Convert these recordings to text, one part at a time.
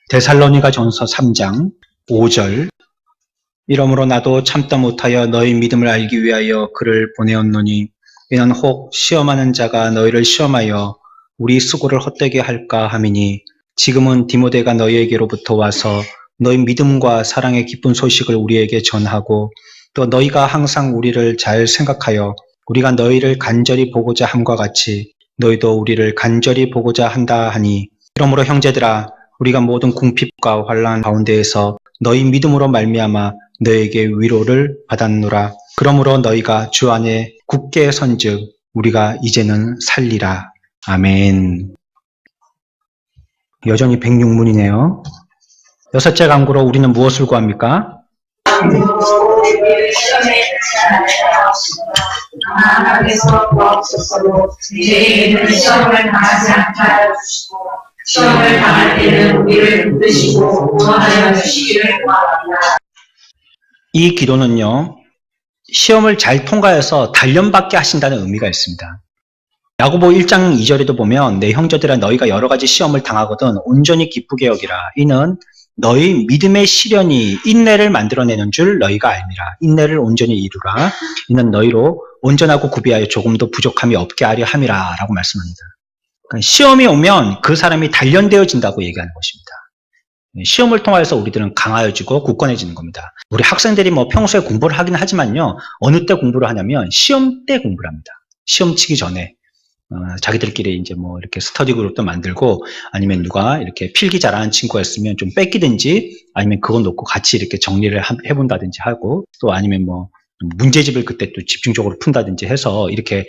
데살로니가전서 3장 5절. 이러므로 나도 참다 못하여 너희 믿음을 알기 위하여 그를 보내었노니 이는 혹 시험하는 자가 너희를 시험하여 우리 수고를 헛되게 할까 함이니 지금은 디모데가 너희에게로부터 와서 너희 믿음과 사랑의 기쁜 소식을 우리에게 전하고 또 너희가 항상 우리를 잘 생각하여 우리가 너희를 간절히 보고자 함과 같이 너희도 우리를 간절히 보고자 한다 하니 이러므로 형제들아 우리가 모든 궁핍과 환난 가운데에서 너희 믿음으로 말미암아 너희에게 위로를 받았노라. 그러므로 너희가 주 안에 굳게 선즉 우리가 이제는 살리라. 아멘. 여전히 106문이네요. 여섯째 강구로 우리는 무엇을 구합니까? 하나님께서 구하옵소서. 이제는 시험을 당하지 않게 하여 주시고 시험을 당할 때는 우리를 붙드시고 구원하여 주시기를 구합니다. 이 기도는요, 시험을 잘 통과해서 단련받게 하신다는 의미가 있습니다. 야고보 1장 2절에도 보면 내 형제들아 너희가 여러 가지 시험을 당하거든 온전히 기쁘게 여기라. 이는 너희 믿음의 시련이 인내를 만들어내는 줄 너희가 알미라. 인내를 온전히 이루라. 이는 너희로 온전하고 구비하여 조금도 부족함이 없게 하려 함이라 라고 말씀합니다. 그러니까 시험이 오면 그 사람이 단련되어진다고 얘기하는 것입니다. 시험을 통해서 우리들은 강화해지고 굳건해지는 겁니다. 우리 학생들이 평소에 공부를 하긴 하지만요, 어느 때 공부를 하냐면 시험 때 공부를 합니다. 시험 치기 전에 자기들끼리 이제 이렇게 스터디 그룹도 만들고 아니면 누가 이렇게 필기 잘하는 친구였으면 좀 뺏기든지 아니면 그거 놓고 같이 이렇게 정리를 해본다든지 하고 또 아니면 문제집을 그때 또 집중적으로 푼다든지 해서 이렇게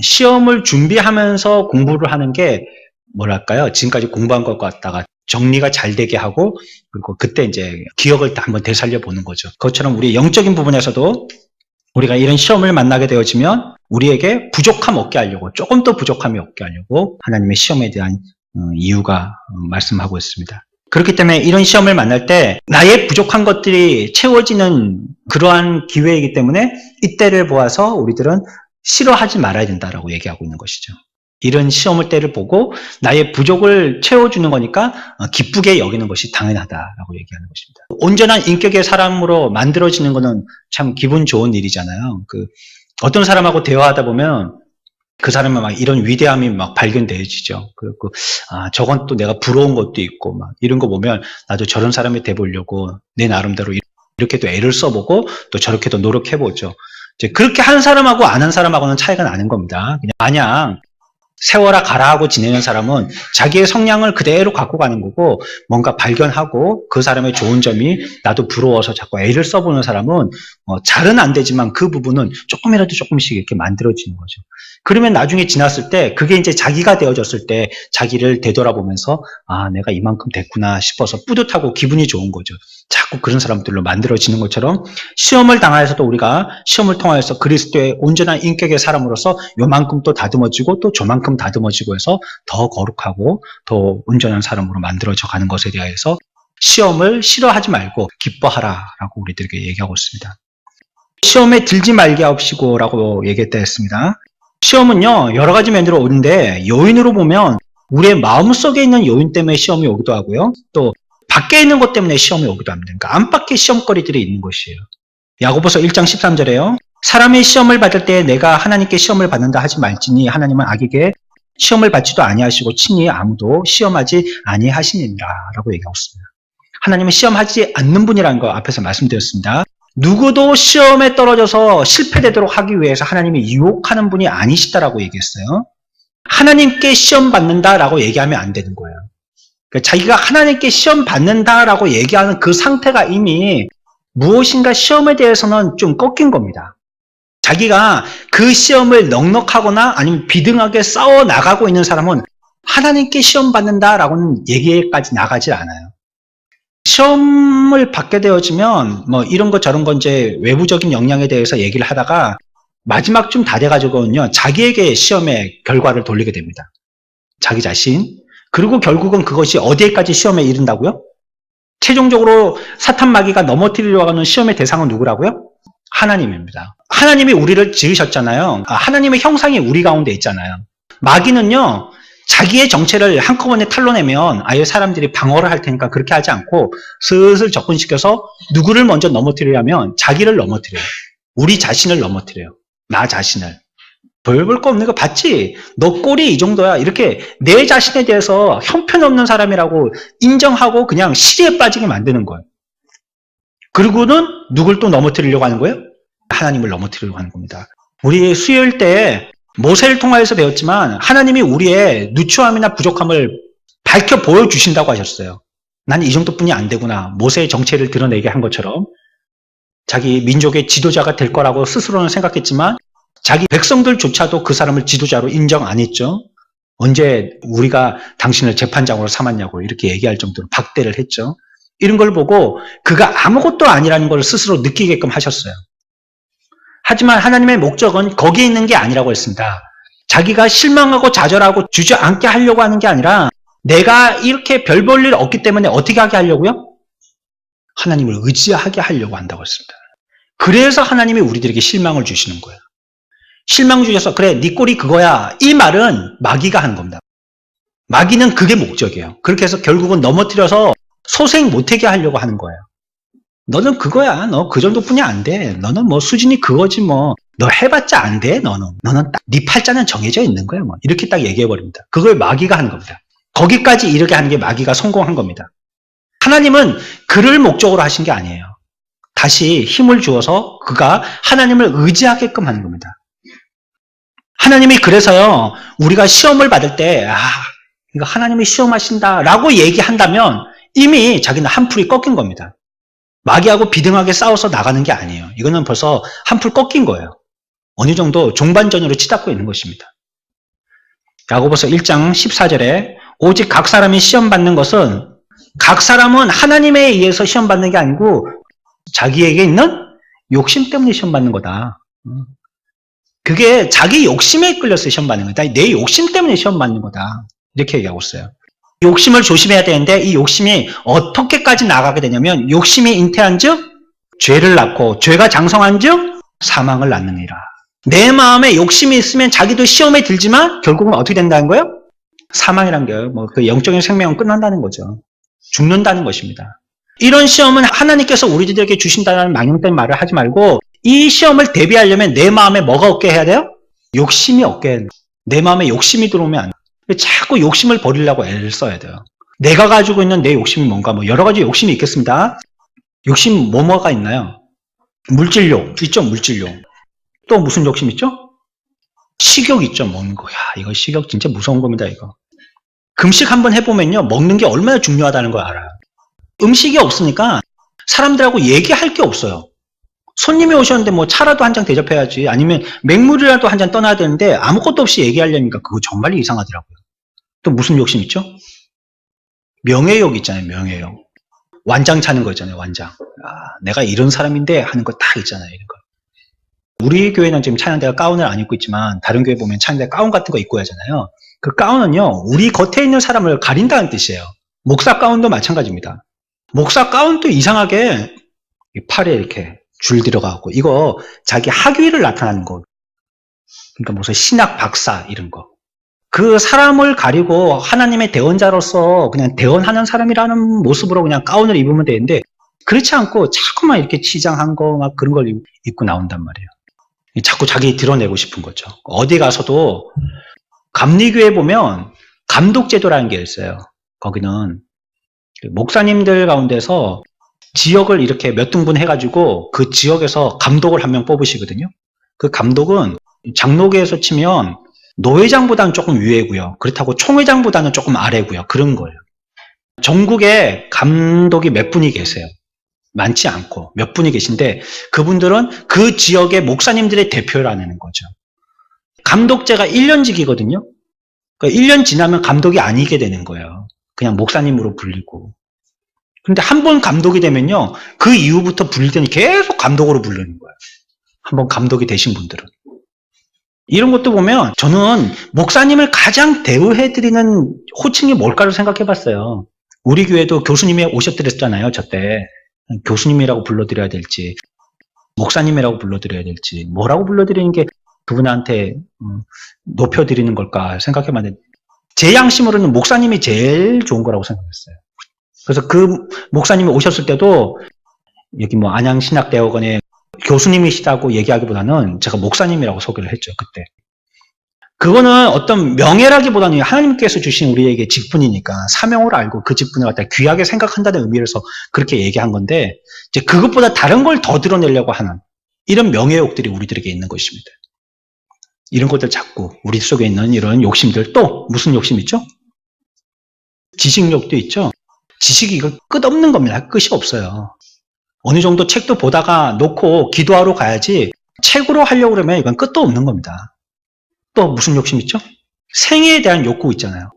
시험을 준비하면서 공부를 하는 게 뭐랄까요? 지금까지 공부한 것 갖다가 정리가 잘 되게 하고 그리고 그때 이제 기억을 한번 되살려 보는 거죠. 그것처럼 우리 영적인 부분에서도 우리가 이런 시험을 만나게 되어지면 우리에게 부족함 없게 하려고 조금 더 부족함이 없게 하려고 하나님의 시험에 대한 이유가 말씀하고 있습니다. 그렇기 때문에 이런 시험을 만날 때 나의 부족한 것들이 채워지는 그러한 기회이기 때문에 이때를 보아서 우리들은 싫어하지 말아야 된다라고 얘기하고 있는 것이죠. 이런 시험을 때를 보고 나의 부족을 채워주는 거니까 기쁘게 여기는 것이 당연하다라고 얘기하는 것입니다. 온전한 인격의 사람으로 만들어지는 것은 참 기분 좋은 일이잖아요. 어떤 사람하고 대화하다 보면 그 사람은 막 이런 위대함이 막 발견되어지죠. 그리고 저건 또 내가 부러운 것도 있고 막 이런 거 보면 나도 저런 사람이 돼보려고 내 나름대로 이렇게 또 애를 써보고 또 저렇게도 노력해보죠. 이제 그렇게 한 사람하고 안 한 사람하고는 차이가 나는 겁니다. 그냥 마냥 세워라 가라 하고 지내는 사람은 자기의 성향을 그대로 갖고 가는 거고 뭔가 발견하고 그 사람의 좋은 점이 나도 부러워서 자꾸 애를 써보는 사람은 잘은 안 되지만 그 부분은 조금이라도 조금씩 이렇게 만들어지는 거죠. 그러면 나중에 지났을 때 그게 이제 자기가 되어졌을 때 자기를 되돌아보면서 내가 이만큼 됐구나 싶어서 뿌듯하고 기분이 좋은 거죠. 자꾸 그런 사람들로 만들어지는 것처럼 시험을 당하여서도 우리가 시험을 통하여서 그리스도의 온전한 인격의 사람으로서 요만큼 또 다듬어지고 또 저만큼 다듬어지고 해서 더 거룩하고 더 온전한 사람으로 만들어져 가는 것에 대해서 시험을 싫어하지 말고 기뻐하라라고 우리들에게 얘기하고 있습니다. 시험에 들지 말게 하옵시고라고 얘기했다 했습니다. 시험은요 여러 가지 면으로 오는데 요인으로 보면 우리의 마음속에 있는 요인 때문에 시험이 오기도 하고요. 또 밖에 있는 것 때문에 시험이 오기도 합니다. 그러니까 안팎의 시험거리들이 있는 것이에요. 야고보서 1장 13절에요. 사람이 시험을 받을 때 내가 하나님께 시험을 받는다 하지 말지니 하나님은 악에게 시험을 받지도 아니하시고 친히 아무도 시험하지 아니하시니라 라고 얘기하고 있습니다. 하나님은 시험하지 않는 분이라는 거 앞에서 말씀드렸습니다. 누구도 시험에 떨어져서 실패되도록 하기 위해서 하나님이 유혹하는 분이 아니시다라고 얘기했어요. 하나님께 시험 받는다라고 얘기하면 안 되는 거예요. 그러니까 자기가 하나님께 시험 받는다라고 얘기하는 그 상태가 이미 무엇인가 시험에 대해서는 좀 꺾인 겁니다. 자기가 그 시험을 넉넉하거나 아니면 비등하게 싸워 나가고 있는 사람은 하나님께 시험 받는다라고는 얘기까지 나가지 않아요. 시험을 받게 되어지면 이런 거 저런 거 이제 외부적인 영향에 대해서 얘기를 하다가 마지막쯤 다 돼가지고는요 자기에게 시험의 결과를 돌리게 됩니다. 자기 자신. 그리고 결국은 그것이 어디에까지 시험에 이른다고요? 최종적으로 사탄 마귀가 넘어뜨리려고 하는 시험의 대상은 누구라고요? 하나님입니다. 하나님이 우리를 지으셨잖아요. 하나님의 형상이 우리 가운데 있잖아요. 마귀는요 자기의 정체를 한꺼번에 탄로내면 아예 사람들이 방어를 할 테니까 그렇게 하지 않고 슬슬 접근시켜서 누구를 먼저 넘어뜨리려면 자기를 넘어뜨려요. 우리 자신을 넘어뜨려요. 나 자신을. 별 볼 거 없는 거 봤지? 너 꼴이 이 정도야. 이렇게 내 자신에 대해서 형편없는 사람이라고 인정하고 그냥 시리에 빠지게 만드는 거예요. 그리고는 누굴 또 넘어뜨리려고 하는 거예요? 하나님을 넘어뜨리려고 하는 겁니다. 우리 수요일 때 모세를 통하여서 배웠지만 하나님이 우리의 누추함이나 부족함을 밝혀 보여주신다고 하셨어요. 난 이 정도뿐이 안 되구나. 모세의 정체를 드러내게 한 것처럼 자기 민족의 지도자가 될 거라고 스스로는 생각했지만 자기 백성들조차도 그 사람을 지도자로 인정 안 했죠. 언제 우리가 당신을 재판장으로 삼았냐고 이렇게 얘기할 정도로 박대를 했죠. 이런 걸 보고 그가 아무것도 아니라는 걸 스스로 느끼게끔 하셨어요. 하지만 하나님의 목적은 거기에 있는 게 아니라고 했습니다. 자기가 실망하고 좌절하고 주저앉게 하려고 하는 게 아니라 내가 이렇게 별 볼 일 없기 때문에 어떻게 하게 하려고요? 하나님을 의지하게 하려고 한다고 했습니다. 그래서 하나님이 우리들에게 실망을 주시는 거예요. 실망 주셔서 그래 네 꼴이 그거야. 이 말은 마귀가 하는 겁니다. 마귀는 그게 목적이에요. 그렇게 해서 결국은 넘어뜨려서 소생 못하게 하려고 하는 거예요. 너는 그거야. 너 그 정도뿐이 안 돼. 너는 뭐 수준이 그거지 뭐. 너 해봤자 안 돼. 너는 딱 네 팔자는 정해져 있는 거야. 뭐 이렇게 딱 얘기해 버립니다. 그걸 마귀가 하는 겁니다. 거기까지 이르게 하는 게 마귀가 성공한 겁니다. 하나님은 그를 목적으로 하신 게 아니에요. 다시 힘을 주어서 그가 하나님을 의지하게끔 하는 겁니다. 하나님이 그래서요, 우리가 시험을 받을 때, 이거 하나님이 시험하신다라고 얘기한다면 이미 자기는 한풀이 꺾인 겁니다. 마귀하고 비등하게 싸워서 나가는 게 아니에요. 이거는 벌써 한풀 꺾인 거예요. 어느 정도 종반전으로 치닫고 있는 것입니다. 야고보서 1장 14절에 오직 각 사람이 시험받는 것은 각 사람은 하나님에 의해서 시험받는 게 아니고 자기에게 있는 욕심 때문에 시험받는 거다. 그게 자기 욕심에 이끌려서 시험받는 거다. 내 욕심 때문에 시험받는 거다. 이렇게 얘기하고 있어요. 욕심을 조심해야 되는데 이 욕심이 어떻게까지 나가게 되냐면 욕심이 잉태한 즉 죄를 낳고 죄가 장성한 즉 사망을 낳느니라. 내 마음에 욕심이 있으면 자기도 시험에 들지만 결국은 어떻게 된다는 거예요? 사망이란 게 그 영적인 생명은 끝난다는 거죠. 죽는다는 것입니다. 이런 시험은 하나님께서 우리들에게 주신다는 망령된 말을 하지 말고 이 시험을 대비하려면 내 마음에 뭐가 없게 해야 돼요? 욕심이 없게 해야 돼요. 내 마음에 욕심이 들어오면 안 돼요. 자꾸 욕심을 버리려고 애를 써야 돼요. 내가 가지고 있는 내 욕심이 뭔가 여러 가지 욕심이 있겠습니다. 욕심 뭐가 있나요? 물질욕 있죠. 물질욕. 또 무슨 욕심 있죠? 식욕 있죠. 먹는 거. 이거 식욕 진짜 무서운 겁니다. 이거. 금식 한번 해보면요. 먹는 게 얼마나 중요하다는 걸 알아요. 음식이 없으니까 사람들하고 얘기할 게 없어요. 손님이 오셨는데 차라도 한 잔 대접해야지. 아니면 맹물이라도 한 잔 떠나야 되는데 아무것도 없이 얘기하려니까 그거 정말 이상하더라고요. 또 무슨 욕심 있죠? 명예욕 있잖아요. 명예욕. 완장 차는 거 있잖아요. 완장. 내가 이런 사람인데 하는 거 딱 있잖아요. 이런 거. 우리 교회는 지금 찬양대가 가운을 안 입고 있지만 다른 교회 보면 찬양대 가운 같은 거 입고 하잖아요. 그 가운은요. 우리 겉에 있는 사람을 가린다는 뜻이에요. 목사 가운도 마찬가지입니다. 목사 가운도 이상하게 팔에 이렇게 줄 들어가고 이거 자기 학위를 나타내는 거. 그러니까 무슨 신학 박사 이런 거. 그 사람을 가리고 하나님의 대언자로서 그냥 대언하는 사람이라는 모습으로 그냥 가운을 입으면 되는데 그렇지 않고 자꾸만 이렇게 치장한 거 막 그런 걸 입고 나온단 말이에요. 자꾸 자기 드러내고 싶은 거죠. 어디 가서도 감리교회 보면 감독제도라는 게 있어요. 거기는 목사님들 가운데서 지역을 이렇게 몇 등분 해가지고 그 지역에서 감독을 한 명 뽑으시거든요. 그 감독은 장로교에서 치면 노회장보다는 조금 위에고요. 그렇다고 총회장보다는 조금 아래고요. 그런 거예요. 전국에 감독이 몇 분이 계세요. 많지 않고 몇 분이 계신데 그분들은 그 지역의 목사님들의 대표라는 거죠. 감독제가 1년직이거든요. 그러니까 1년 지나면 감독이 아니게 되는 거예요. 그냥 목사님으로 불리고. 근데 한 번 감독이 되면요. 그 이후부터 불릴 때는 계속 감독으로 부르는 거예요. 한번 감독이 되신 분들은. 이런 것도 보면 저는 목사님을 가장 대우해드리는 호칭이 뭘까를 생각해 봤어요. 우리 교회도 교수님이 오셨더랬잖아요. 저 때. 교수님이라고 불러드려야 될지 목사님이라고 불러드려야 될지 뭐라고 불러드리는 게 그분한테 높여드리는 걸까 생각해 봤는데 제 양심으로는 목사님이 제일 좋은 거라고 생각했어요. 그래서 그 목사님이 오셨을 때도 여기 뭐 안양신학대학원의 교수님이시다고 얘기하기보다는 제가 목사님이라고 소개를 했죠, 그때. 그거는 어떤 명예라기보다는 하나님께서 주신 우리에게 직분이니까 사명을 알고 그 직분을 갖다 귀하게 생각한다는 의미에서 그렇게 얘기한 건데, 이제 그것보다 다른 걸 더 드러내려고 하는 이런 명예욕들이 우리들에게 있는 것입니다. 이런 것들 자꾸 우리 속에 있는 이런 욕심들, 또 무슨 욕심 있죠? 지식욕도 있죠. 지식이 이거 끝없는 겁니다. 끝이 없어요. 어느 정도 책도 보다가 놓고 기도하러 가야지 책으로 하려고 그러면 이건 끝도 없는 겁니다. 또 무슨 욕심 있죠? 생애에 대한 욕구 있잖아요.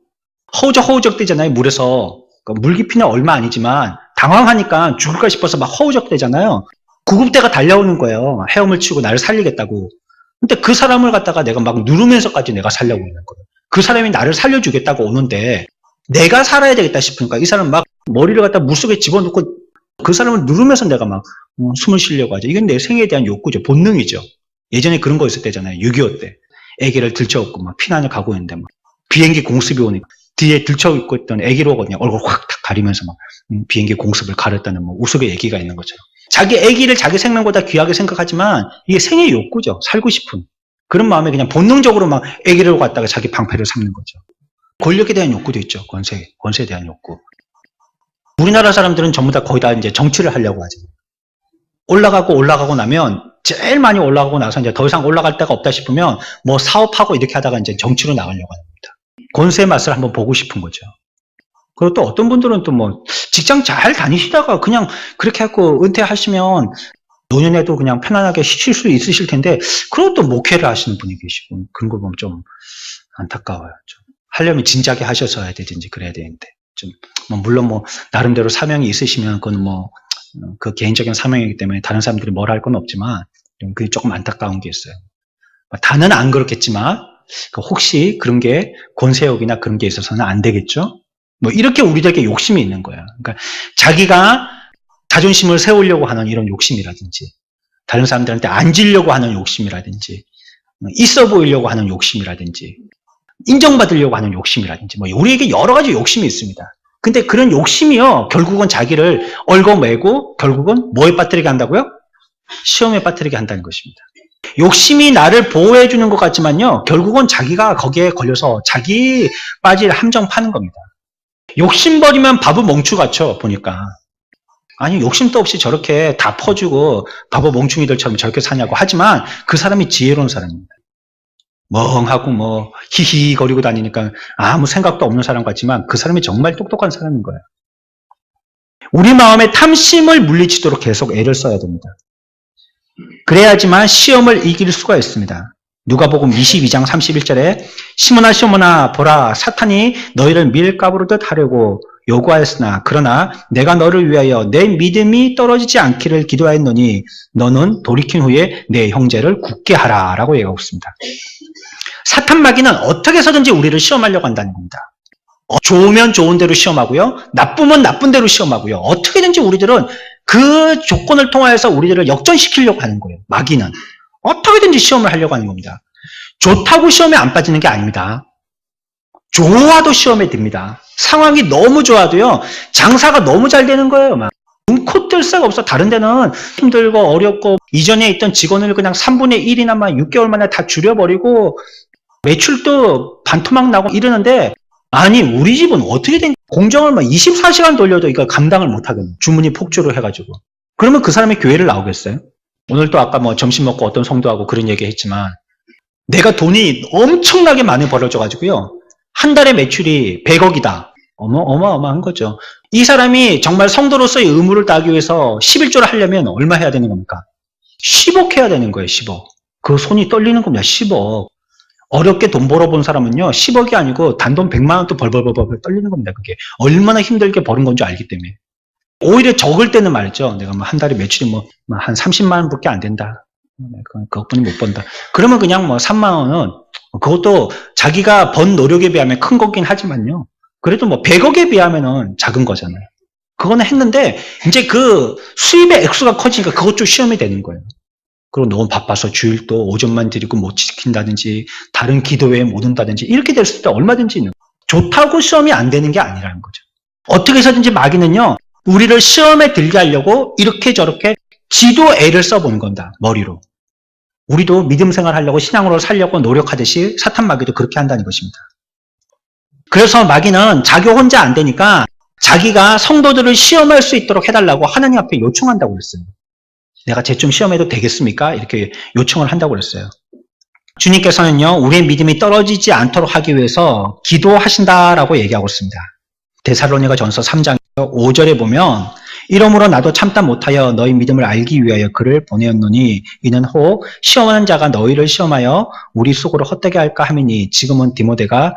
허우적허우적 되잖아요. 물에서. 물 깊이는 얼마 아니지만 당황하니까 죽을까 싶어서 막 허우적 되잖아요. 구급대가 달려오는 거예요. 헤엄을 치고 나를 살리겠다고. 근데 그 사람을 갖다가 내가 막 누르면서까지 내가 살려고 있는 거예요. 그 사람이 나를 살려주겠다고 오는데 내가 살아야 되겠다 싶으니까 이 사람 막 머리를 갖다 물속에 집어넣고 그 사람을 누르면서 내가 막 숨을 쉬려고 하죠. 이건 내 생애에 대한 욕구죠. 본능이죠. 예전에 그런 거 있을 때잖아요. 6.25 때. 애기를 들쳐업고 막 피난을 가고 있는데 막 비행기 공습이 오니까 뒤에 들쳐있고 있던 애기로 그냥 얼굴 확 탁 가리면서 막 비행기 공습을 가렸다는 뭐 우스개 얘기가 있는 것처럼. 자기 애기를 자기 생명보다 귀하게 생각하지만 이게 생애 욕구죠. 살고 싶은. 그런 마음에 그냥 본능적으로 막 애기를 갖다가 자기 방패를 삼는 거죠. 권력에 대한 욕구도 있죠. 권세에 대한 욕구. 우리나라 사람들은 전부 다 거의 다 이제 정치를 하려고 하죠. 올라가고 나면 제일 많이 올라가고 나서 이제 더 이상 올라갈 데가 없다 싶으면 뭐 사업하고 이렇게 하다가 이제 정치로 나가려고 합니다. 권세의 맛을 한번 보고 싶은 거죠. 그리고 또 어떤 분들은 또 뭐 직장 잘 다니시다가 그냥 그렇게 하고 은퇴하시면 노년에도 그냥 편안하게 쉬실 수 있으실 텐데 그리고 또 목회를 하시는 분이 계시고 그런 거 보면 좀 안타까워요. 좀 하려면 진작에 하셔서 되든지 그래야 되는데 좀 뭐 물론 뭐 나름대로 사명이 있으시면 그건 뭐 그 개인적인 사명이기 때문에 다른 사람들이 뭐라 할 건 없지만 그게 조금 안타까운 게 있어요. 다는 안 그렇겠지만 혹시 그런 게 권세욕이나 그런 게 있어서는 안 되겠죠? 뭐 이렇게 우리들에게 욕심이 있는 거예요. 그러니까 자기가 자존심을 세우려고 하는 이런 욕심이라든지 다른 사람들한테 앉으려고 하는 욕심이라든지 있어 보이려고 하는 욕심이라든지 인정받으려고 하는 욕심이라든지 뭐 우리에게 여러 가지 욕심이 있습니다. 근데 그런 욕심이요 결국은 자기를 얽어매고 결국은 뭐에 빠뜨리게 한다고요? 시험에 빠뜨리게 한다는 것입니다. 욕심이 나를 보호해 주는 것 같지만요 결국은 자기가 거기에 걸려서 자기 빠질 함정 파는 겁니다. 욕심 버리면 바보 멍충 같죠 보니까. 아니 욕심도 없이 저렇게 다 퍼주고 바보 멍충이들처럼 저렇게 사냐고 하지만 그 사람이 지혜로운 사람입니다. 멍하고 뭐 히히 거리고 다니니까 아무 생각도 없는 사람 같지만 그 사람이 정말 똑똑한 사람인 거예요. 우리 마음에 탐심을 물리치도록 계속 애를 써야 됩니다. 그래야지만 시험을 이길 수가 있습니다. 누가복음 22장 31절에 시몬아 보라 사탄이 너희를 밀가부르듯 하려고 요구하였으나 그러나 내가 너를 위하여 내 믿음이 떨어지지 않기를 기도하였노니 너는 돌이킨 후에 내 형제를 굳게 하라 라고 얘기하고 있습니다. 사탄 마귀는 어떻게 해서든지 우리를 시험하려고 한다는 겁니다. 좋으면 좋은 대로 시험하고요. 나쁘면 나쁜 대로 시험하고요. 어떻게든지 우리들은 그 조건을 통하여서 우리들을 역전시키려고 하는 거예요. 마귀는. 어떻게든지 시험을 하려고 하는 겁니다. 좋다고 시험에 안 빠지는 게 아닙니다. 좋아도 시험에 듭니다. 상황이 너무 좋아도요. 장사가 너무 잘 되는 거예요. 막. 눈코 뜰 새가 없어. 다른 데는 힘들고 어렵고 이전에 있던 직원을 그냥 3분의 1이나 막 6개월 만에 다 줄여버리고 매출도 반토막 나고 이러는데 아니 우리 집은 어떻게 된 공정을 막 24시간 돌려도 이거 감당을 못하겠네. 주문이 폭주를 해가지고. 그러면 그 사람이 교회를 나오겠어요? 오늘 또 아까 뭐 점심 먹고 어떤 성도하고 그런 얘기 했지만 내가 돈이 엄청나게 많이 벌어져가지고요. 한 달에 매출이 100억이다. 어마어마한 거죠. 이 사람이 정말 성도로서의 의무를 다하기 위해서 11조를 하려면 얼마 해야 되는 겁니까? 10억 해야 되는 거예요. 10억. 그 손이 떨리는 겁니다. 10억. 어렵게 돈 벌어본 사람은요. 10억이 아니고 단돈 100만 원도 벌벌 떨리는 겁니다. 그게 얼마나 힘들게 버는 건지 알기 때문에. 오히려 적을 때는 말이죠. 내가 뭐 한 달에 매출이 뭐 한 30만 원밖에 안 된다. 그것뿐이 못 번다. 그러면 그냥 뭐 3만 원은 그것도 자기가 번 노력에 비하면 큰 거긴 하지만요. 그래도 뭐 100억에 비하면은 작은 거잖아요. 그거는 했는데 이제 그 수입의 액수가 커지니까 그것 좀 시험이 되는 거예요. 그리고 너무 바빠서 주일도 오전만 드리고 못 지킨다든지 다른 기도회에 못 온다든지 이렇게 됐을 때 얼마든지 있는 거예요. 좋다고 시험이 안 되는 게 아니라는 거죠. 어떻게 해서든지 마귀는요, 우리를 시험에 들게 하려고 이렇게 저렇게 지도 애를 써보는 건다, 머리로. 우리도 믿음 생활 하려고 신앙으로 살려고 노력하듯이 사탄 마귀도 그렇게 한다는 것입니다. 그래서 마귀는 자기 혼자 안 되니까 자기가 성도들을 시험할 수 있도록 해달라고 하나님 앞에 요청한다고 그랬어요. 내가 쟤 좀 시험해도 되겠습니까? 이렇게 요청을 한다고 그랬어요. 주님께서는요, 우리의 믿음이 떨어지지 않도록 하기 위해서 기도하신다라고 얘기하고 있습니다. 데살로니가 전서 3장 5절에 보면 이러므로 나도 참다 못하여 너희 믿음을 알기 위하여 그를 보내었노니 이는 혹 시험하는 자가 너희를 시험하여 우리 속으로 헛되게 할까 함이니 지금은 디모데가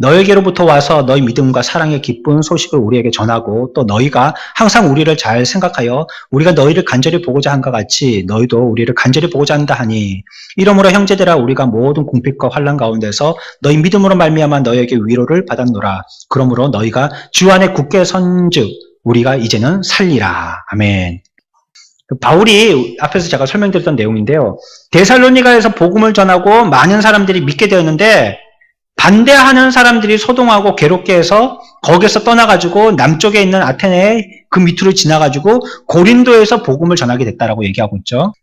너에게로부터 와서 너희 믿음과 사랑의 기쁜 소식을 우리에게 전하고 또 너희가 항상 우리를 잘 생각하여 우리가 너희를 간절히 보고자 한것 같이 너희도 우리를 간절히 보고자 한다 하니 이러므로 형제들아 우리가 모든 궁핍과 환난 가운데서 너희 믿음으로 말미암아 너희에게 위로를 받았노라. 그러므로 너희가 주 안에 굳게 선즉 우리가 이제는 살리라. 아멘. 바울이 앞에서 제가 설명드렸던 내용인데요. 데살로니가에서 복음을 전하고 많은 사람들이 믿게 되었는데 반대하는 사람들이 소동하고 괴롭게 해서 거기서 떠나가지고 남쪽에 있는 아테네의 그 밑으로 지나가지고 고린도에서 복음을 전하게 됐다라고 얘기하고 있죠.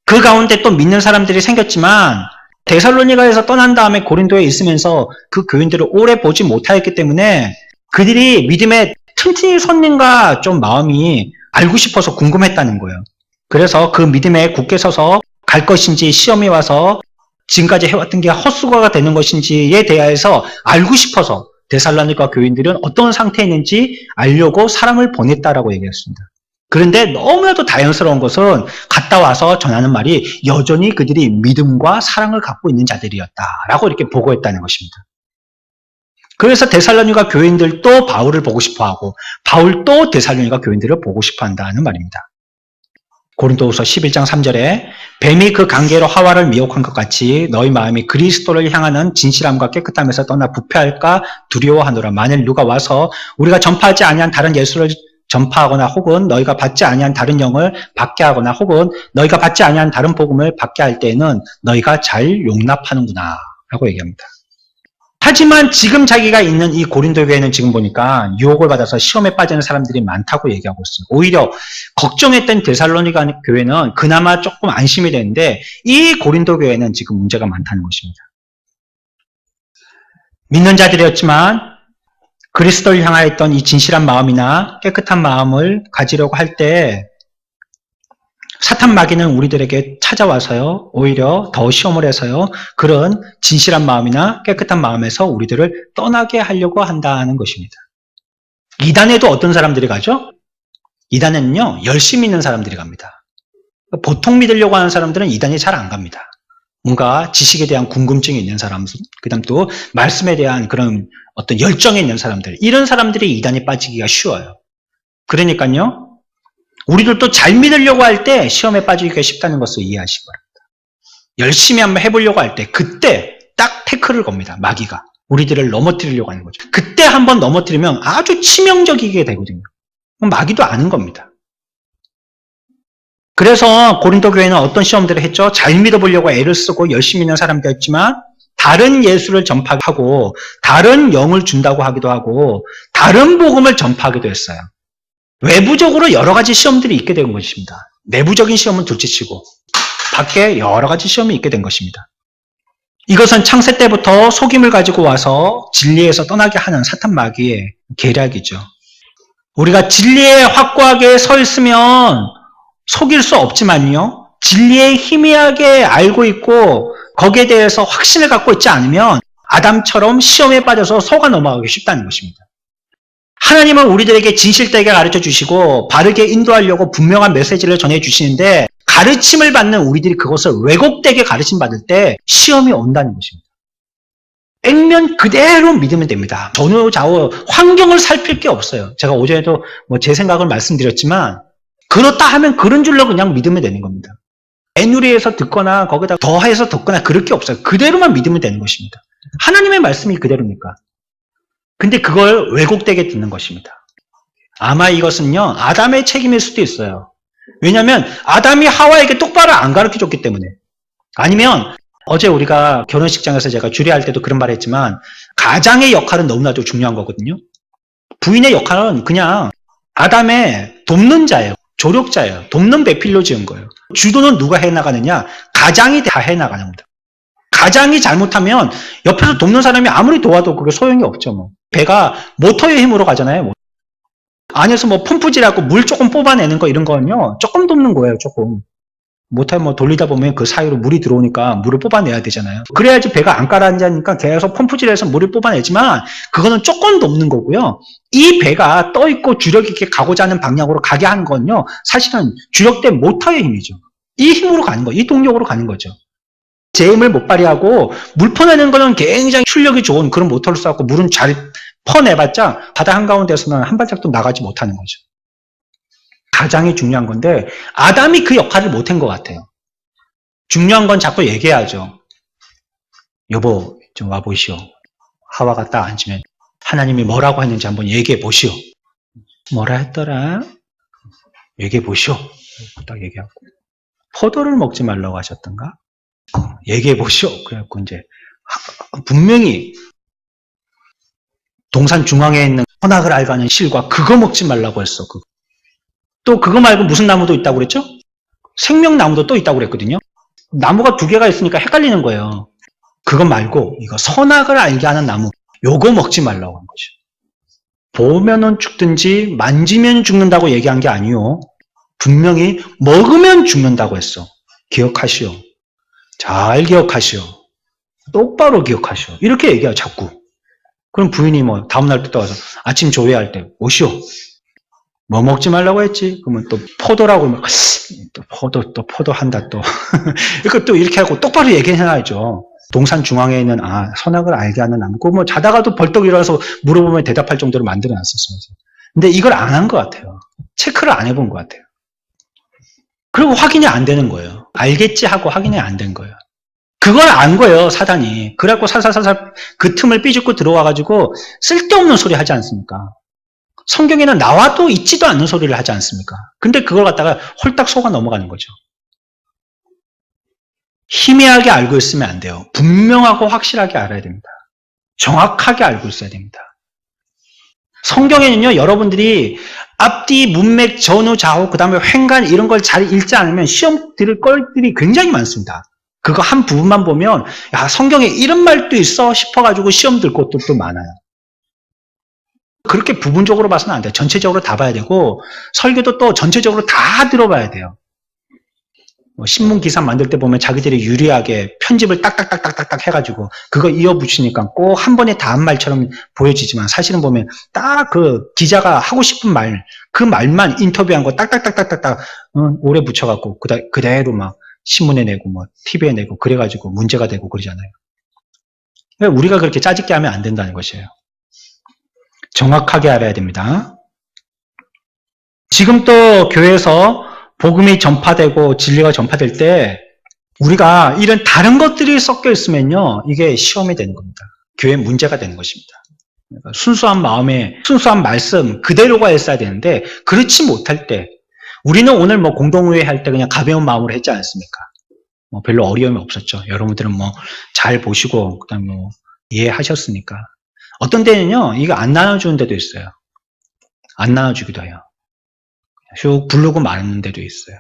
그 가운데 또 믿는 사람들이 생겼지만 데살로니가에서 떠난 다음에 고린도에 있으면서 그 교인들을 오래 보지 못하였기 때문에 그들이 믿음에 튼튼히 섰는가 좀 마음이 알고 싶어서 궁금했다는 거예요. 그래서 그 믿음에 굳게 서서 갈 것인지 시험이 와서 지금까지 해왔던 게 헛수고가 되는 것인지에 대해서 알고 싶어서 데살로니가 교인들은 어떤 상태에 있는지 알려고 사람을 보냈다라고 얘기했습니다. 그런데 너무나도 다연스러운 것은 갔다 와서 전하는 말이 여전히 그들이 믿음과 사랑을 갖고 있는 자들이었다라고 이렇게 보고했다는 것입니다. 그래서 데살로니가 교인들도 바울을 보고 싶어하고 바울도 데살로니가 교인들을 보고 싶어한다는 말입니다. 고린도후서 11장 3절에 뱀이 그 관계로 하와를 미혹한 것 같이 너희 마음이 그리스도를 향하는 진실함과 깨끗함에서 떠나 부패할까 두려워하노라. 만일 누가 와서 우리가 전파하지 아니한 다른 예수를 전파하거나 혹은 너희가 받지 아니한 다른 영을 받게 하거나 혹은 너희가 받지 아니한 다른 복음을 받게 할 때에는 너희가 잘 용납하는구나 라고 얘기합니다. 하지만 지금 자기가 있는 이 고린도 교회는 지금 보니까 유혹을 받아서 시험에 빠지는 사람들이 많다고 얘기하고 있어요. 오히려 걱정했던 데살로니가 교회는 그나마 조금 안심이 되는데 이 고린도 교회는 지금 문제가 많다는 것입니다. 믿는 자들이었지만 그리스도를 향하였던 이 진실한 마음이나 깨끗한 마음을 가지려고 할 때 사탄 마귀는 우리들에게 찾아와서요, 오히려 더 시험을 해서요, 그런 진실한 마음이나 깨끗한 마음에서 우리들을 떠나게 하려고 한다는 것입니다. 이단에도 어떤 사람들이 가죠? 이단에는요, 열심히 있는 사람들이 갑니다. 보통 믿으려고 하는 사람들은 이단에 잘 안 갑니다. 뭔가 지식에 대한 궁금증이 있는 사람, 그 다음 또 말씀에 대한 그런 어떤 열정이 있는 사람들, 이런 사람들이 이단에 빠지기가 쉬워요. 그러니까요, 우리들도 잘 믿으려고 할 때 시험에 빠지기가 쉽다는 것을 이해하시기 바랍니다. 열심히 한번 해보려고 할 때 그때 딱 태클을 겁니다. 마귀가. 우리들을 넘어뜨리려고 하는 거죠. 그때 한번 넘어뜨리면 아주 치명적이게 되거든요. 마귀도 아는 겁니다. 그래서 고린도 교회는 어떤 시험들을 했죠? 잘 믿어보려고 애를 쓰고 열심히 있는 사람들이었지만 다른 예수를 전파하고 다른 영을 준다고 하기도 하고 다른 복음을 전파하기도 했어요. 외부적으로 여러 가지 시험들이 있게 된 것입니다. 내부적인 시험은 둘째치고 밖에 여러 가지 시험이 있게 된 것입니다. 이것은 창세 때부터 속임을 가지고 와서 진리에서 떠나게 하는 사탄 마귀의 계략이죠. 우리가 진리에 확고하게 서 있으면 속일 수 없지만요, 진리에 희미하게 알고 있고 거기에 대해서 확신을 갖고 있지 않으면 아담처럼 시험에 빠져서 속아 넘어가기 쉽다는 것입니다. 하나님은 우리들에게 진실되게 가르쳐 주시고 바르게 인도하려고 분명한 메시지를 전해 주시는데 가르침을 받는 우리들이 그것을 왜곡되게 가르침 받을 때 시험이 온다는 것입니다. 액면 그대로 믿으면 됩니다. 전후 좌우 환경을 살필 게 없어요. 제가 오전에도 제 생각을 말씀드렸지만 그렇다 하면 그런 줄로 그냥 믿으면 되는 겁니다. 애누리에서 듣거나 거기다 더해서 듣거나 그럴 게 없어요. 그대로만 믿으면 되는 것입니다. 하나님의 말씀이 그대로니까. 근데 그걸 왜곡되게 듣는 것입니다. 아마 이것은요, 아담의 책임일 수도 있어요. 왜냐하면 아담이 하와에게 똑바로 안 가르쳐줬기 때문에. 아니면 어제 우리가 결혼식장에서 제가 주례할 때도 그런 말 했지만 가장의 역할은 너무나도 중요한 거거든요. 부인의 역할은 그냥 아담의 돕는 자예요. 조력자예요. 돕는 배필로 지은 거예요. 주도는 누가 해나가느냐? 가장이 다 해나가는 겁니다. 가장이 잘못하면 옆에서 돕는 사람이 아무리 도와도 그게 소용이 없죠. 뭐. 배가 모터의 힘으로 가잖아요. 안에서 뭐 펌프질하고 물 조금 뽑아내는 거 이런 거는요. 조금 돕는 거예요. 조금. 모터 뭐 돌리다 보면 그 사이로 물이 들어오니까 물을 뽑아내야 되잖아요. 그래야지 배가 안 가라앉으니까 계속 펌프질해서 물을 뽑아내지만 그거는 조금 돕는 거고요. 이 배가 떠있고 주력 있게 가고자 하는 방향으로 가게 하는 건요. 사실은 주력된 모터의 힘이죠. 이 힘으로 가는 거, 이 동력으로 가는 거죠. 제 힘을 못 발휘하고 물 퍼내는 거는 굉장히 출력이 좋은 그런 모터를 써갖고 물은 잘 퍼내봤자 바다 한가운데서는 한 발짝도 나가지 못하는 거죠. 가장이 중요한 건데 아담이 그 역할을 못한 것 같아요. 중요한 건 자꾸 얘기해야죠. 여보 좀 와보시오. 하와가 딱 앉으면 하나님이 뭐라고 했는지 한번 얘기해 보시오. 뭐라 했더라? 얘기해 보시오. 딱 얘기하고 포도를 먹지 말라고 하셨던가? 얘기해 보시오. 그래갖고 이제 분명히 동산 중앙에 있는 선악을 알가는 실과 그거 먹지 말라고 했어. 또 그거 말고 무슨 나무도 있다고 그랬죠? 생명나무도 또 있다고 그랬거든요. 나무가 두 개가 있으니까 헷갈리는 거예요. 그거 말고 이거 선악을 알게 하는 나무 요거 먹지 말라고 한 거죠. 보면은 죽든지 만지면 죽는다고 얘기한 게 아니요. 분명히 먹으면 죽는다고 했어. 기억하시오. 잘 기억하시오. 똑바로 기억하시오. 이렇게 얘기해요. 자꾸. 그럼 부인이 뭐 다음날 또 와서 아침 조회할 때 오시오. 뭐 먹지 말라고 했지? 그러면 또 포도라고 하면 또 포도 한다 또. 이거 이렇게 하고 똑바로 얘기해놔야죠. 동산 중앙에 있는 선악을 알게 하는 나무. 뭐 자다가도 벌떡 일어나서 물어보면 대답할 정도로 만들어놨었어요. 근데 이걸 안 한 것 같아요. 체크를 안 해본 것 같아요. 그리고 확인이 안 되는 거예요. 알겠지 하고 확인이 안 된 거예요. 그걸 안 거예요, 사단이. 그래갖고 살살살살 그 틈을 삐죽고 들어와가지고 쓸데없는 소리 하지 않습니까? 성경에는 나와도 있지도 않는 소리를 하지 않습니까? 근데 그걸 갖다가 홀딱 속아 넘어가는 거죠. 희미하게 알고 있으면 안 돼요. 분명하고 확실하게 알아야 됩니다. 정확하게 알고 있어야 됩니다. 성경에는요, 여러분들이 앞뒤, 문맥, 전후, 좌우, 그 다음에 횡간 이런 걸 잘 읽지 않으면 시험 들을 걸들이 굉장히 많습니다. 그거 한 부분만 보면 야 성경에 이런 말도 있어 싶어가지고 시험 들 것도 많아요. 그렇게 부분적으로 봐서는 안 돼요. 전체적으로 다 봐야 되고 설교도 또 전체적으로 다 들어봐야 돼요. 신문 기사 만들 때 보면 자기들이 유리하게 편집을 딱딱딱딱딱 해가지고 그거 이어붙이니까 꼭 한 번에 다 한 말처럼 보여지지만 사실은 보면 딱 그 기자가 하고 싶은 말, 그 말만 인터뷰한 거 딱딱딱딱딱 오래 붙여갖고 그대로 막 신문에 내고 뭐 TV에 내고 그래가지고 문제가 되고 그러잖아요. 우리가 그렇게 짜집게 하면 안 된다는 것이에요. 정확하게 알아야 됩니다. 지금 또 교회에서 복음이 전파되고 진리가 전파될 때 우리가 이런 다른 것들이 섞여 있으면요 이게 시험이 되는 겁니다. 교회 문제가 되는 것입니다. 그러니까 순수한 마음에 순수한 말씀 그대로가 있어야 되는데 그렇지 못할 때 우리는 오늘 뭐 공동회의 할 때 그냥 가벼운 마음으로 했지 않습니까? 뭐 별로 어려움이 없었죠. 여러분들은 뭐 잘 보시고 그다음에 뭐 이해하셨으니까. 어떤 데는요 이거 안 나눠주는 데도 있어요. 안 나눠주기도 해요. 쭉 부르고 마는 데도 있어요.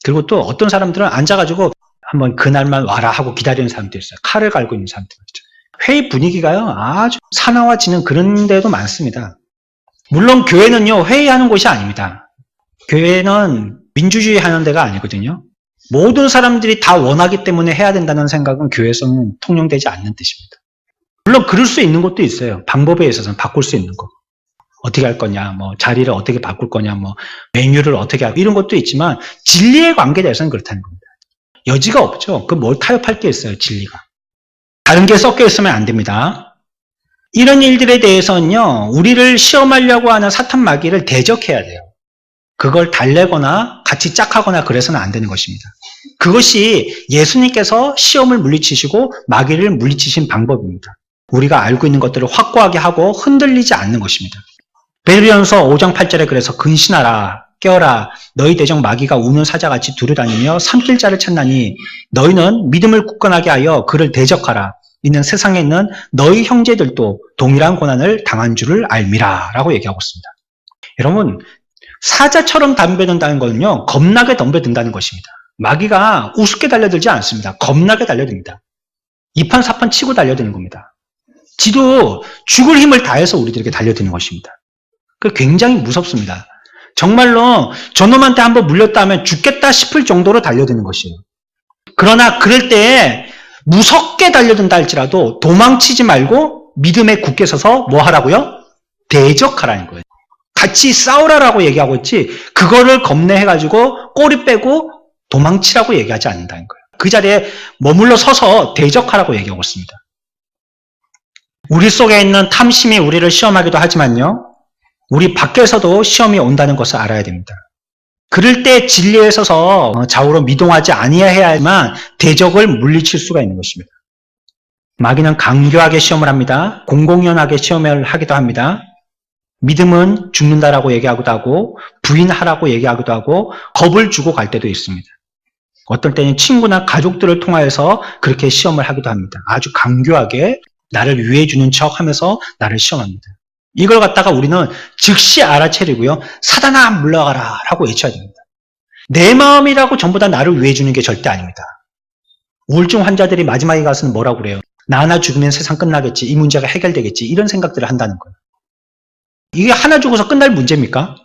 그리고 또 어떤 사람들은 앉아가지고 한번 그날만 와라 하고 기다리는 사람도 있어요. 칼을 갈고 있는 사람도 있죠. 회의 분위기가요 아주 사나워지는 그런 데도 많습니다. 물론 교회는요 회의하는 곳이 아닙니다. 교회는 민주주의 하는 데가 아니거든요. 모든 사람들이 다 원하기 때문에 해야 된다는 생각은 교회에서는 통용되지 않는 뜻입니다. 물론 그럴 수 있는 것도 있어요. 방법에 있어서는 바꿀 수 있는 거. 어떻게 할 거냐, 뭐 자리를 어떻게 바꿀 거냐, 뭐 메뉴를 어떻게 하고 이런 것도 있지만 진리의 관계에 대해서는 그렇다는 겁니다. 여지가 없죠. 그 뭘 타협할 게 있어요, 진리가. 다른 게 섞여 있으면 안 됩니다. 이런 일들에 대해서는요, 우리를 시험하려고 하는 사탄 마귀를 대적해야 돼요. 그걸 달래거나 같이 짝하거나 그래서는 안 되는 것입니다. 그것이 예수님께서 시험을 물리치시고 마귀를 물리치신 방법입니다. 우리가 알고 있는 것들을 확고하게 하고 흔들리지 않는 것입니다. 베드로전서 5장 8절에 그래서 근신하라 깨어라 너희 대적 마귀가 우는 사자같이 두루다니며 삼킬 자를 찾나니 너희는 믿음을 굳건하게 하여 그를 대적하라. 있는 세상에 있는 너희 형제들도 동일한 고난을 당한 줄을 알미라 라고 얘기하고 있습니다. 여러분, 사자처럼 덤벼든다는 거는요, 겁나게 덤벼든다는 것입니다. 마귀가 우습게 달려들지 않습니다. 겁나게 달려듭니다. 이판사판 치고 달려드는 겁니다. 지도 죽을 힘을 다해서 우리들에게 달려드는 것입니다. 그 굉장히 무섭습니다. 정말로 저놈한테 한번 물렸다 하면 죽겠다 싶을 정도로 달려드는 것이에요. 그러나 그럴 때에 무섭게 달려든다 할지라도 도망치지 말고 믿음에 굳게 서서 뭐 하라고요? 대적하라는 거예요. 같이 싸우라라고 얘기하고 있지 그거를 겁내해가지고 꼬리 빼고 도망치라고 얘기하지 않는다는 거예요. 그 자리에 머물러 서서 대적하라고 얘기하고 있습니다. 우리 속에 있는 탐심이 우리를 시험하기도 하지만요. 우리 밖에서도 시험이 온다는 것을 알아야 됩니다. 그럴 때 진리에 서서 좌우로 미동하지 아니해야만 대적을 물리칠 수가 있는 것입니다. 마귀는 강교하게 시험을 합니다. 공공연하게 시험을 하기도 합니다. 믿음은 죽는다라고 얘기하기도 하고 부인하라고 얘기하기도 하고 겁을 주고 갈 때도 있습니다. 어떨 때는 친구나 가족들을 통하여서 그렇게 시험을 하기도 합니다. 아주 강교하게 나를 위해 주는 척 하면서 나를 시험합니다. 이걸 갖다가 우리는 즉시 알아채리고요. 사단아 물러가라 라고 외쳐야 됩니다. 내 마음이라고 전부 다 나를 위해 주는 게 절대 아닙니다. 우울증 환자들이 마지막에 가서는 뭐라고 그래요? 나 하나 죽으면 세상 끝나겠지. 이 문제가 해결되겠지. 이런 생각들을 한다는 거예요. 이게 하나 죽어서 끝날 문제입니까?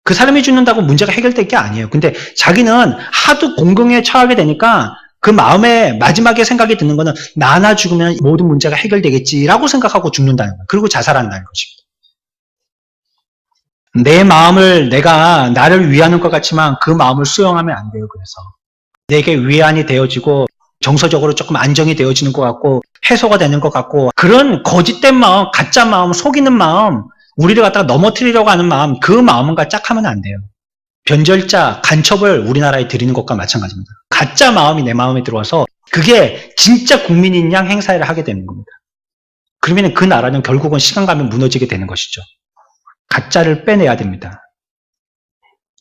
그 사람이 죽는다고 문제가 해결될 게 아니에요. 근데 자기는 하도 공경에 처하게 되니까 그 마음에 마지막에 생각이 드는 거는 나 하나 죽으면 모든 문제가 해결되겠지라고 생각하고 죽는다는 거예요. 그리고 자살한다는 것입니다. 내 마음을 내가 나를 위하는 것 같지만 그 마음을 수용하면 안 돼요. 그래서 내게 위안이 되어지고 정서적으로 조금 안정이 되어지는 것 같고 해소가 되는 것 같고 그런 거짓된 마음, 가짜 마음, 속이는 마음 우리를 갖다가 넘어뜨리려고 하는 마음 그 마음은 짝하면 안 돼요. 변절자, 간첩을 우리나라에 들이는 것과 마찬가지입니다. 가짜 마음이 내 마음에 들어와서 그게 진짜 국민인 양 행사를 하게 되는 겁니다. 그러면 그 나라는 결국은 시간 가면 무너지게 되는 것이죠. 가짜를 빼내야 됩니다.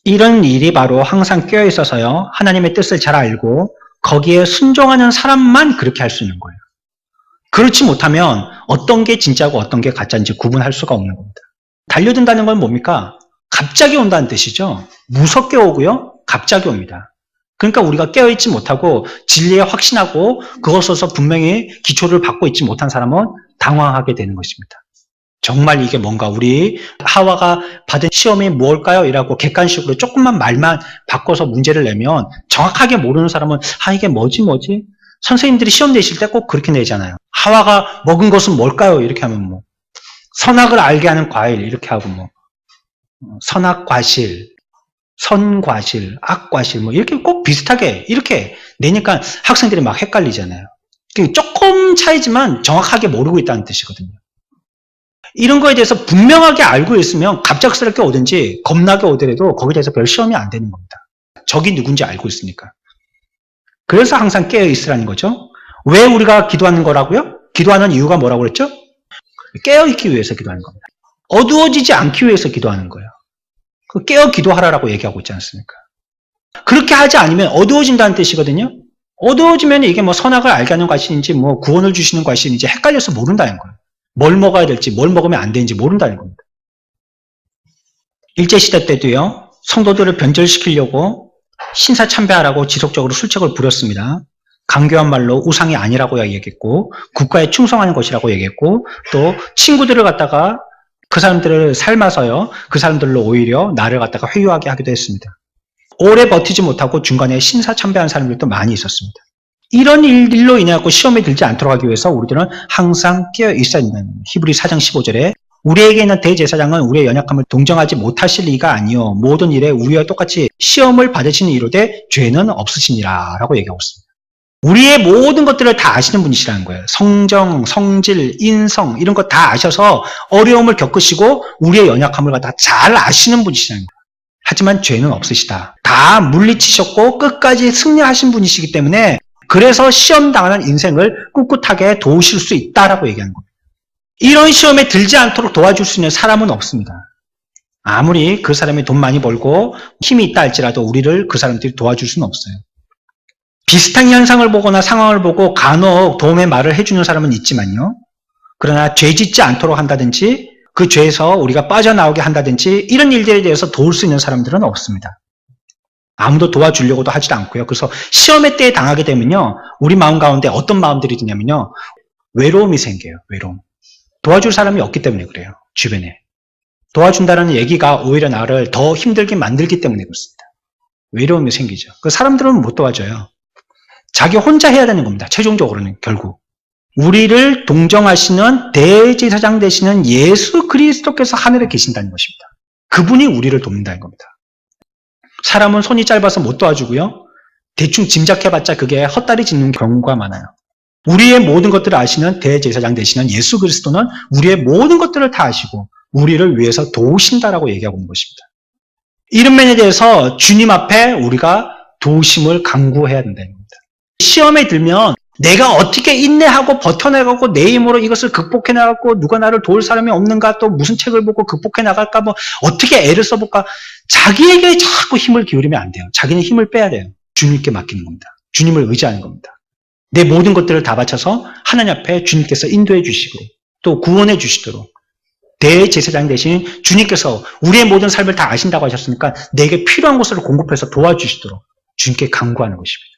이런 일이 바로 항상 깨어 있어서요. 하나님의 뜻을 잘 알고 거기에 순종하는 사람만 그렇게 할 수 있는 거예요. 그렇지 못하면 어떤 게 진짜고 어떤 게 가짜인지 구분할 수가 없는 겁니다. 달려든다는 건 뭡니까? 갑자기 온다는 뜻이죠. 무섭게 오고요. 갑자기 옵니다. 그러니까 우리가 깨어있지 못하고 진리에 확신하고 그것으로서 분명히 기초를 받고 있지 못한 사람은 당황하게 되는 것입니다. 정말 이게 뭔가 우리 하와가 받은 시험이 뭘까요? 이라고 객관식으로 조금만 말만 바꿔서 문제를 내면 정확하게 모르는 사람은 이게 뭐지? 선생님들이 시험 내실 때 꼭 그렇게 내잖아요. 하와가 먹은 것은 뭘까요? 이렇게 하면 선악을 알게 하는 과일 이렇게 하고 선악과실, 선과실, 악과실 이렇게 꼭 비슷하게 이렇게 내니까 학생들이 막 헷갈리잖아요. 조금 차이지만 정확하게 모르고 있다는 뜻이거든요. 이런 거에 대해서 분명하게 알고 있으면 갑작스럽게 오든지 겁나게 오더라도 거기에 대해서 별 시험이 안 되는 겁니다. 적이 누군지 알고 있으니까. 그래서 항상 깨어 있으라는 거죠. 왜 우리가 기도하는 거라고요? 기도하는 이유가 뭐라고 그랬죠? 깨어 있기 위해서 기도하는 겁니다. 어두워지지 않기 위해서 기도하는 거예요. 깨어 기도하라라고 얘기하고 있지 않습니까? 그렇게 하지 않으면 어두워진다는 뜻이거든요. 어두워지면 이게 선악을 알게 하는 과실인지 구원을 주시는 과실인지 헷갈려서 모른다는 거예요. 뭘 먹어야 될지 뭘 먹으면 안 되는지 모른다는 겁니다. 일제시대 때도요. 성도들을 변절시키려고 신사참배하라고 지속적으로 술책을 부렸습니다. 강교한 말로 우상이 아니라고 얘기했고 국가에 충성하는 것이라고 얘기했고 또 친구들을 갖다가 그 사람들을 삶아서요. 그 사람들로 오히려 나를 갖다가 회유하게 하기도 했습니다. 오래 버티지 못하고 중간에 신사참배한 사람들도 많이 있었습니다. 이런 일로 인해 시험에 들지 않도록 하기 위해서 우리들은 항상 깨어 있어야 된다는 겁니다. 히브리 4장 15절에 우리에게 있는 대제사장은 우리의 연약함을 동정하지 못하실 리가 아니요 모든 일에 우리와 똑같이 시험을 받으시는 이로되 죄는 없으시니라 라고 얘기하고 있습니다. 우리의 모든 것들을 다 아시는 분이시라는 거예요. 성정, 성질, 인성 이런 거 다 아셔서 어려움을 겪으시고 우리의 연약함을 갖다 잘 아시는 분이시라는 거예요. 하지만 죄는 없으시다. 다 물리치셨고 끝까지 승리하신 분이시기 때문에 그래서 시험 당하는 인생을 꿋꿋하게 도우실 수 있다라고 얘기하는 겁니다. 이런 시험에 들지 않도록 도와줄 수 있는 사람은 없습니다. 아무리 그 사람이 돈 많이 벌고 힘이 있다 할지라도 우리를 그 사람들이 도와줄 수는 없어요. 비슷한 현상을 보거나 상황을 보고 간혹 도움의 말을 해주는 사람은 있지만요. 그러나 죄 짓지 않도록 한다든지 그 죄에서 우리가 빠져나오게 한다든지 이런 일들에 대해서 도울 수 있는 사람들은 없습니다. 아무도 도와주려고도 하지도 않고요. 그래서 시험의 때에 당하게 되면요. 우리 마음 가운데 어떤 마음들이 드냐면요. 외로움이 생겨요. 외로움. 도와줄 사람이 없기 때문에 그래요. 주변에. 도와준다는 얘기가 오히려 나를 더 힘들게 만들기 때문에 그렇습니다. 외로움이 생기죠. 그 사람들은 못 도와줘요. 자기 혼자 해야 되는 겁니다. 최종적으로는 결국. 우리를 동정하시는 대제사장 되시는 예수 그리스도께서 하늘에 계신다는 것입니다. 그분이 우리를 돕는다는 겁니다. 사람은 손이 짧아서 못 도와주고요. 대충 짐작해봤자 그게 헛다리 짚는 경우가 많아요. 우리의 모든 것들을 아시는 대제사장 되시는 예수 그리스도는 우리의 모든 것들을 다 아시고 우리를 위해서 도우신다라고 얘기하고 있는 것입니다. 이런 면에 대해서 주님 앞에 우리가 도우심을 간구해야 된다는 겁니다. 시험에 들면 내가 어떻게 인내하고 버텨나가고 내 힘으로 이것을 극복해나가고 누가 나를 도울 사람이 없는가 또 무슨 책을 보고 극복해나갈까 뭐 어떻게 애를 써볼까 자기에게 자꾸 힘을 기울이면 안 돼요. 자기는 힘을 빼야 돼요. 주님께 맡기는 겁니다. 주님을 의지하는 겁니다. 내 모든 것들을 다 바쳐서 하나님 앞에 주님께서 인도해 주시고 또 구원해 주시도록 대제사장 대신 주님께서 우리의 모든 삶을 다 아신다고 하셨으니까 내게 필요한 것을 공급해서 도와주시도록 주님께 간구하는 것입니다.